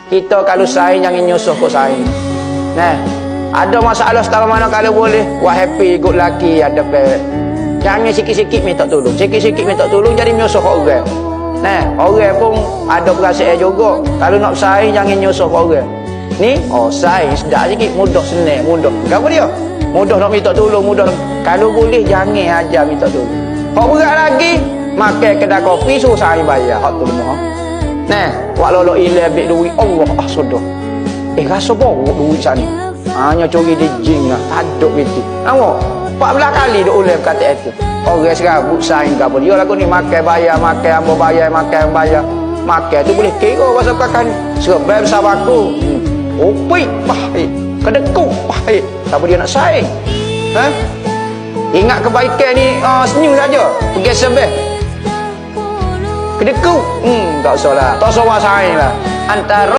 Kita kalau saing jangan nyusuh kau saing. Nah, ada masalah setara mana kalau boleh, wah happy ikut laki ada pe. Jangan sikit-sikit minta tolong. Sikit-sikit minta tolong jadi nyusuh orang. Nah, orang pun ada perasaan juga. Kalau nak saing jangan nyusuh orang. Ni, saing sedap sikit, mudah senang, mudah. Apa dia? Mudah nak minta tolong, mudah. Kalau boleh jangan aja minta tolong. Hak berat lagi, makan kedai kopi suruh saing bayar. Hak tu lemah. Nah, wak lolok ilah ambil duit Allah sudah. Rasa borok duit sana. Hanya curi di jing lah, taduk betul. Nampak? 14 kali duk ulang kata itu. Orang serabut saing ke apa. Dia lagu ni makan bayar, makan ambo bayar, makan bayar. Makan tu boleh kira pasal pakan. Serbai besar baku. Opik pahit. Kedekuk pahit. Tapi dia nak saing. Ha? Ingat kebaikan ni senyum saja. Pergi sebab. Kedekuk. Tak usah lah. Tak usah saing lah. Antara